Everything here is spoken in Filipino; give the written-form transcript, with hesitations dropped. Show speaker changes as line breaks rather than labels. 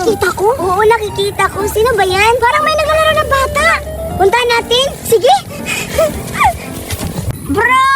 nakikita ko?
Oo, nakikita ko. Sino ba yan? Parang may naglalaro ng bata. Puntahan natin. Sige. Bro!